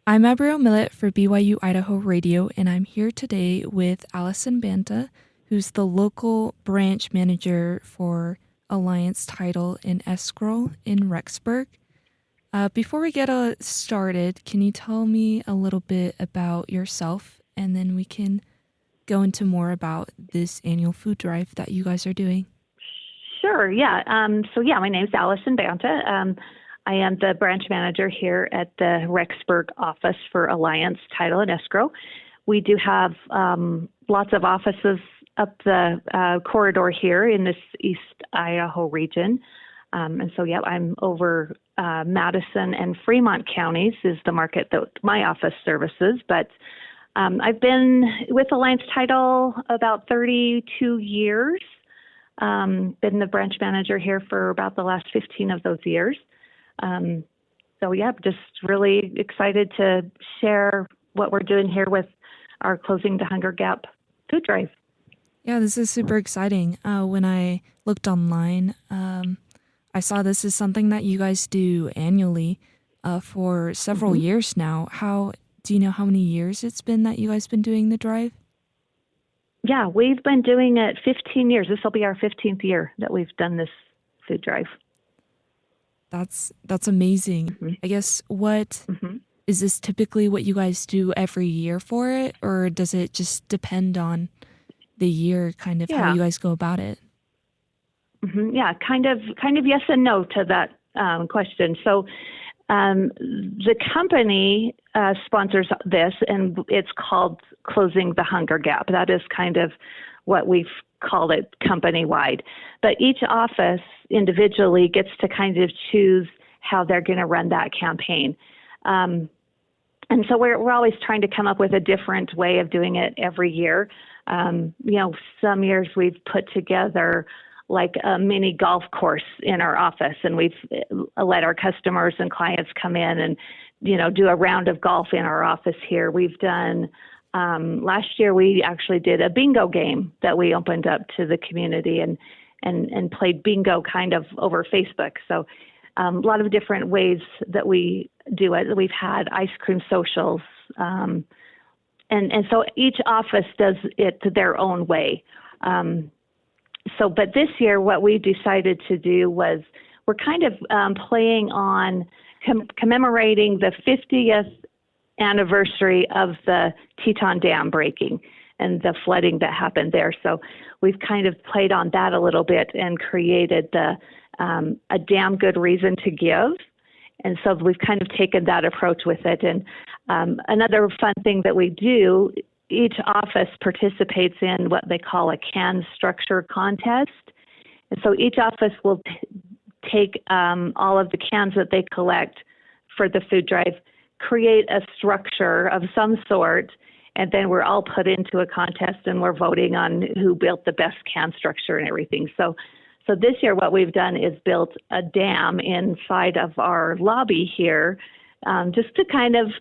I'm Abriel Millet for BYU-Idaho Radio, and I'm here today with Allison Banta, who's the local branch manager for Alliance Title and Escrow in Rexburg. Before we get started, can you tell me a little bit about yourself, and then we can go into more about this annual food drive that you guys are doing? Sure, yeah. My name is Allison Banta. I am the branch manager here at the Rexburg office for Alliance Title and Escrow. We do have lots of offices up the corridor here in this East Idaho region. I'm over Madison and Fremont counties is the market that my office services. But I've been with Alliance Title about 32 years. Been the branch manager here for about the last 15 of those years. Just really excited to share what we're doing here with our Closing the Hunger Gap food drive. Yeah, this is super exciting. When I looked online, I saw this is something that you guys do annually for several years now. Do you know how many years it's been that you guys been doing the drive? Yeah, we've been doing it 15 years. This will be our 15th year that we've done this food drive. That's amazing. I guess is this typically what you guys do every year for it, or does it just depend on the year, kind of how you guys go about it? Yeah, kind of yes and no to that question. So the company sponsors this, and it's called Closing the Hunger Gap. That is kind of what we've called it company-wide. But each office individually gets to kind of choose how they're going to run that campaign. And so we're always trying to come up with a different way of doing it every year. Some years we've put together like a mini golf course in our office, and we've let our customers and clients come in and, do a round of golf in our office here. We've done, last year we actually did a bingo game that we opened up to the community and played bingo kind of over Facebook. So a lot of different ways that we do it. We've had ice cream socials. And so each office does it their own way. But this year, what we decided to do was we're kind of playing on commemorating the 50th anniversary of the Teton Dam breaking and the flooding that happened there. So we've kind of played on that a little bit and created a damn good reason to give. And so we've kind of taken that approach with it. And another fun thing that we do, each office participates in what they call a can structure contest. And so each office will take all of the cans that they collect for the food drive, create a structure of some sort, and then we're all put into a contest and we're voting on who built the best can structure and everything. So this year what we've done is built a dam inside of our lobby here, just to kind of,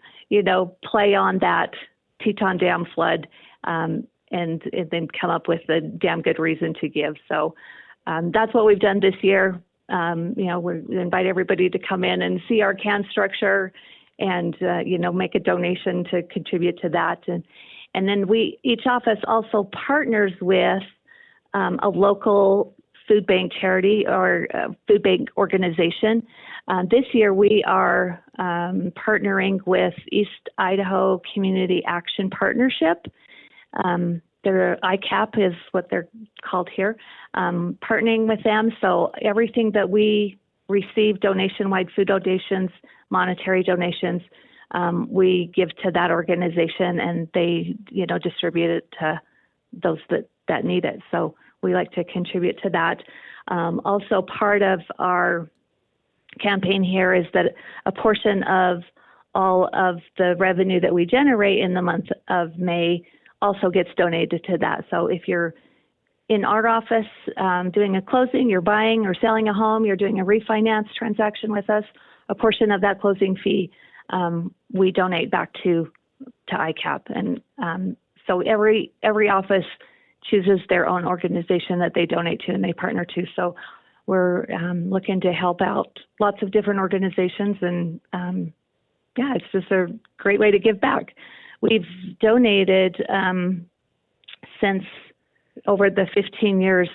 play on that Teton Dam flood, and then come up with a damn good reason to give. So that's what we've done this year. We invite everybody to come in and see our can structure and, make a donation to contribute to that. And then each office also partners with a local food bank charity or food bank organization. This year we are partnering with East Idaho Community Action Partnership. Their ICAP is what they're called here, partnering with them. So everything that we receive, donation-wide food donations, monetary donations, we give to that organization, and they, distribute it to those that need it. So we like to contribute to that. Also, part of our campaign here is that a portion of all of the revenue that we generate in the month of May also gets donated to that. So if you're in our office doing a closing, you're buying or selling a home, you're doing a refinance transaction with us, a portion of that closing fee we donate back to ICAP. And so every office chooses their own organization that they donate to and they partner to. So we're looking to help out lots of different organizations and yeah, it's just a great way to give back. We've donated since over the 15 years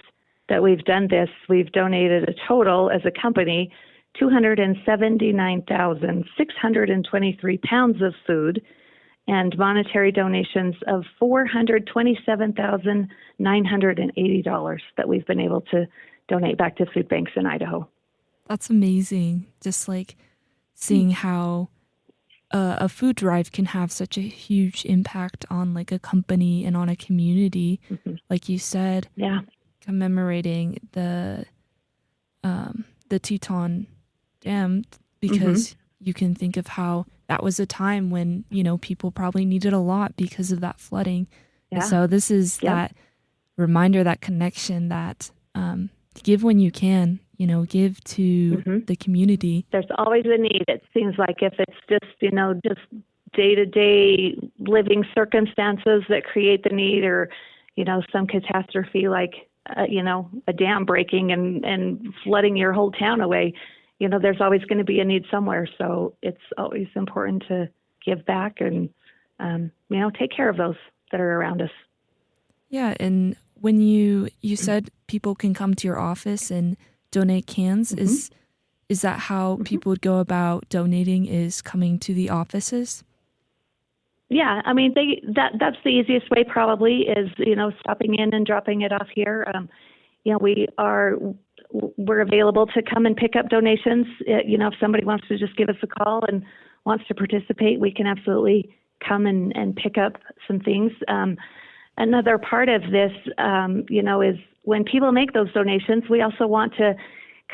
that we've done this, we've donated a total as a company 279,623 pounds of food and monetary donations of $427,980 that we've been able to donate back to food banks in Idaho. That's amazing. Just like seeing how a food drive can have such a huge impact on like a company and on a community. Mm-hmm. Like you said, Yeah. commemorating the Teton Dam, because you can think of how that was a time when, you know, people probably needed a lot because of that flooding. Yeah. And so this is that reminder, that connection, that give when you can, you know, give to the community. There's always a need. It seems like if it's just, you know, just day-to-day living circumstances that create the need, or, you know, some catastrophe like, you know, a dam breaking and flooding your whole town away, you know, there's always going to be a need somewhere. So it's always important to give back and, you know, take care of those that are around us. Yeah. And when you said people can come to your office and donate cans, is that how people would go about donating, is coming to the offices? Yeah, I mean, that's the easiest way probably, is, you know, stopping in and dropping it off here. You know, we're available to come and pick up donations. You know, if somebody wants to just give us a call and wants to participate, we can absolutely come and pick up some things. Another part of this, you know, is when people make those donations, we also want to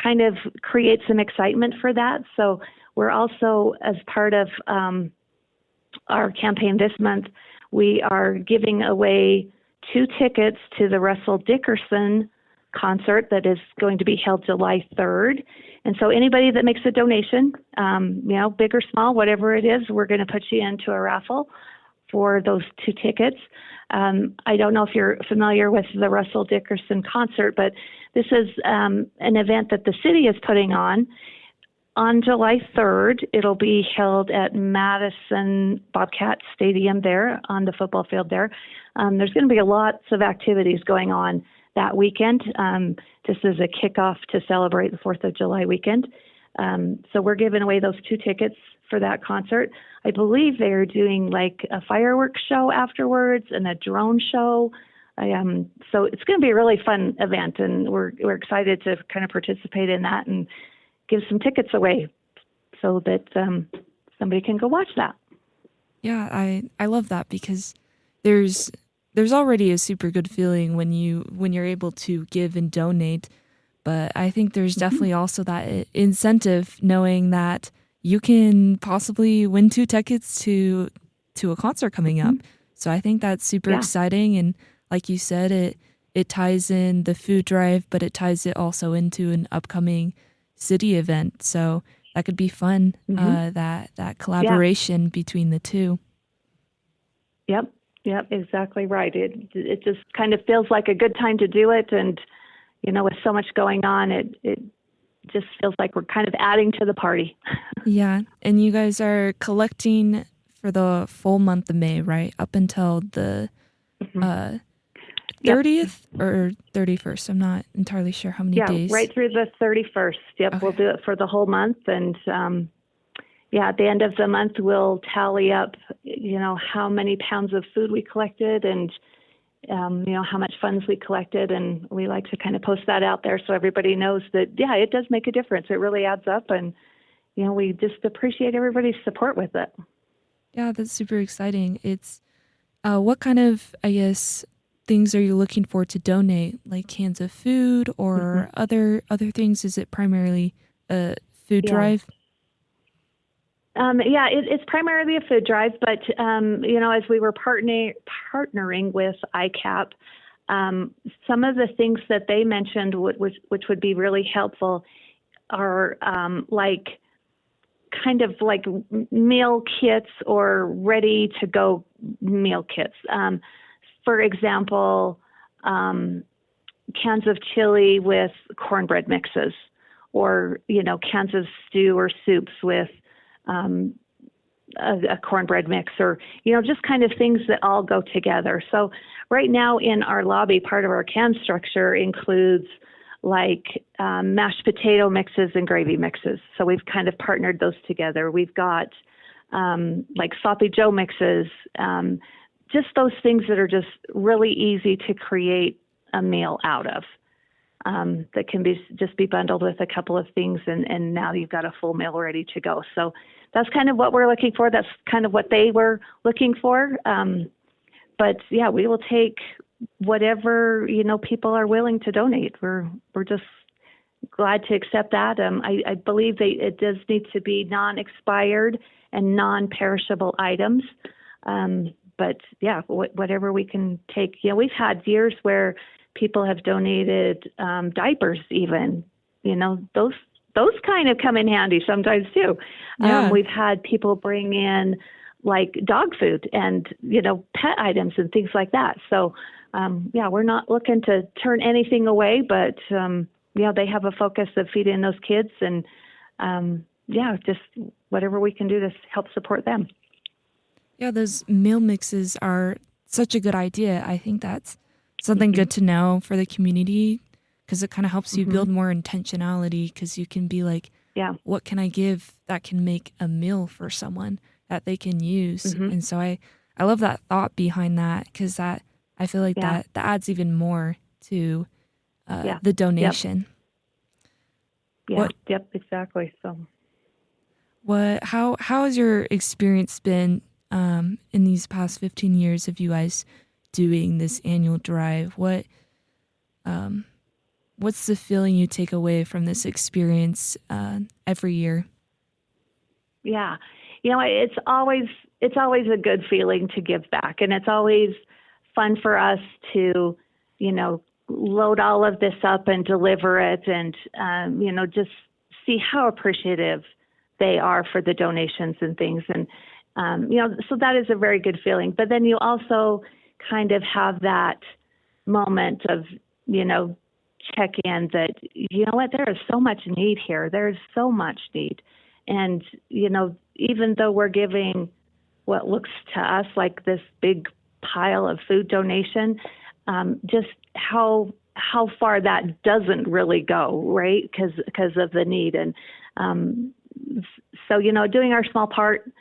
kind of create some excitement for that. So we're also, as part of our campaign this month, we are giving away 2 tickets to the Russell Dickerson concert that is going to be held July 3rd. And so anybody that makes a donation, you know, big or small, whatever it is, we're going to put you into a raffle for those 2 tickets. I don't know if you're familiar with the Russell Dickerson concert, but this is an event that the city is putting on July 3rd. It'll be held at Madison Bobcat Stadium there on the football field there. There's going to be lots of activities going on that weekend, just as a kickoff to celebrate the 4th of July weekend. So we're giving away those 2 tickets for that concert. I believe they're doing like a fireworks show afterwards and a drone show. So it's going to be a really fun event, and we're excited to kind of participate in that and give some tickets away so that somebody can go watch that. Yeah, I love that, because there's already a super good feeling when you're able to give and donate, but I think there's definitely also that incentive knowing that you can possibly win 2 tickets to a concert coming up. So I think that's super exciting, and like you said, it ties in the food drive, but it ties it also into an upcoming city event. So that could be fun, that collaboration between the two. Yep, exactly right. It just kind of feels like a good time to do it, and, you know, with so much going on, it just feels like we're kind of adding to the party. Yeah, and you guys are collecting for the full month of May, right? Up until the 30th or 31st. I'm not entirely sure how many days. Yeah, right through the 31st. Yep, okay. We'll do it for the whole month. And at the end of the month, we'll tally up, you know, how many pounds of food we collected and, you know, how much funds we collected. And we like to kind of post that out there so everybody knows that, yeah, it does make a difference. It really adds up. And, you know, we just appreciate everybody's support with it. Yeah, that's super exciting. It's what kind of, I guess, things are you looking for to donate, like cans of food or other things? Is it primarily a food drive? It's primarily a food drive, but you know, as we were partnering with ICAP, some of the things that they mentioned which would be really helpful are like kind of like meal kits or ready to go meal kits. For example, cans of chili with cornbread mixes, or, you know, cans of stew or soups with, a cornbread mix, or just kind of things that all go together. So right now in our lobby, part of our can structure includes like mashed potato mixes and gravy mixes. So we've kind of partnered those together. We've got like sloppy Joe mixes, just those things that are just really easy to create a meal out of. That can just be bundled with a couple of things, and now you've got a full meal ready to go. So that's kind of what we're looking for. That's kind of what they were looking for. But yeah, we will take whatever people are willing to donate. We're just glad to accept that. I believe it does need to be non-expired and non-perishable items. But yeah, whatever we can take. We've had years where people have donated diapers even. Those kind of come in handy sometimes too. Yeah. We've had people bring in like dog food and, pet items and things like that. So, yeah, we're not looking to turn anything away, but, they have a focus of feeding those kids, and, yeah, just whatever we can do to help support them. Yeah, those meal mixes are such a good idea. I think that's something good to know for the community, because it kind of helps you build more intentionality, because you can be like, yeah, what can I give that can make a meal for someone that they can use? And so I love that thought behind that, because that I feel like that adds even more to the donation. Yep, exactly. So how has your experience been in these past 15 years of you guys doing this annual drive? What's the feeling you take away from this experience every year? Yeah, it's always a good feeling to give back, and it's always fun for us to, load all of this up and deliver it, and just see how appreciative they are for the donations and things, and so that is a very good feeling. But then you also kind of have that moment of, check in that, there is so much need here. There's so much need. And, even though we're giving what looks to us like this big pile of food donation, just how far that doesn't really go, right? Because of the need. And so, doing our small part,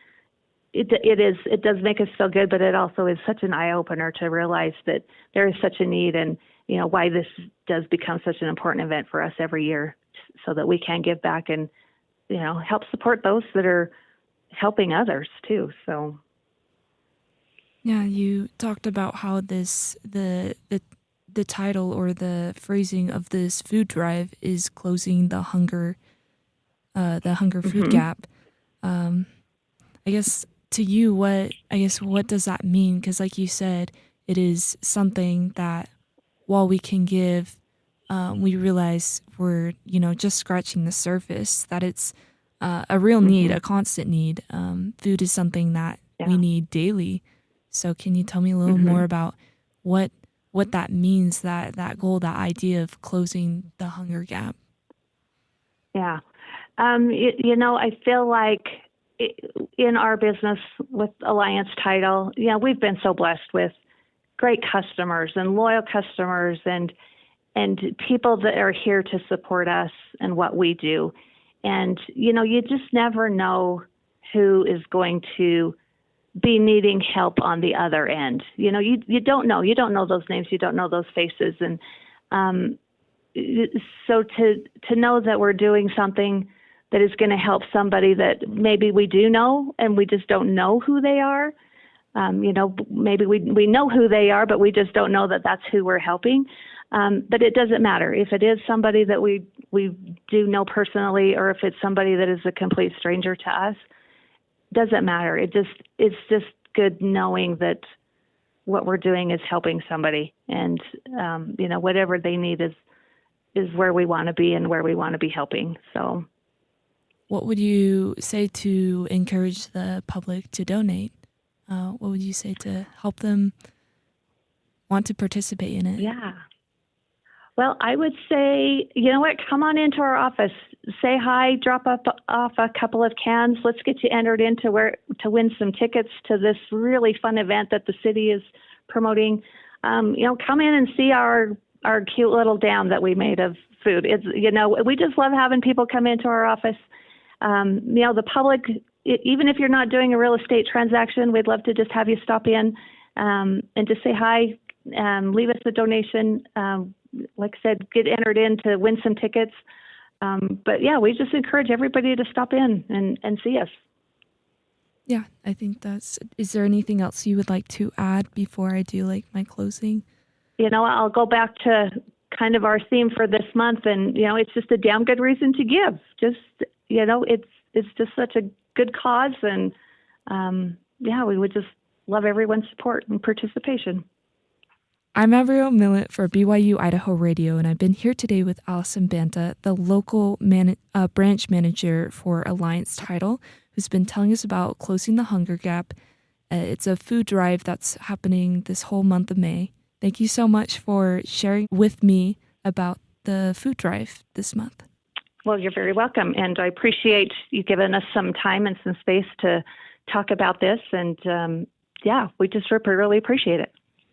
it does make us feel good, but it also is such an eye opener to realize that there is such a need, and why this does become such an important event for us every year, so that we can give back and help support those that are helping others too. So yeah, you talked about how the title or the phrasing of this food drive is closing the hunger food gap. I guess to you, what does that mean? Because like you said, it is something that while we can give, we realize we're, just scratching the surface, that it's a real need, a constant need. Food is something that we need daily. So can you tell me a little more about what that means, that goal, that idea of closing the hunger gap? Yeah. I feel like in our business with Alliance Title, we've been so blessed with great customers and loyal customers, and people that are here to support us and what we do. And, you just never know who is going to be needing help on the other end. You don't know. You don't know those names. You don't know those faces. And so to know that we're doing something that is going to help somebody that maybe we do know and we just don't know who they are. Maybe we know who they are, but we just don't know that that's who we're helping. But it doesn't matter if it is somebody that we do know personally, or if it's somebody that is a complete stranger to us. Doesn't matter. It's just good knowing that what we're doing is helping somebody, and whatever they need is where we want to be and where we want to be helping. So, what would you say to encourage the public to donate? What would you say to help them want to participate in it? Yeah. Well, I would say, come on into our office say hi, off a couple of cans. Let's get you entered to win some tickets to this really fun event that the city is promoting. Come in and see our cute little dam that we made of food. We just love having people come into our office. The public, even if you're not doing a real estate transaction, we'd love to just have you stop in and just say hi, leave us a donation. Like I said, get entered in to win some tickets. But yeah, we just encourage everybody to stop in and see us. Yeah, I think is there anything else you would like to add before I do my closing? I'll go back to kind of our theme for this month, and it's just a damn good reason to give. It's just such a good cause, and we would just love everyone's support and participation. I'm Avril Millett for BYU-Idaho Radio, and I've been here today with Allison Banta, the local branch manager for Alliance Title, who's been telling us about closing the hunger gap. It's a food drive that's happening this whole month of May. Thank you so much for sharing with me about the food drive this month. Well, you're very welcome, and I appreciate you giving us some time and some space to talk about this, and we just really appreciate it.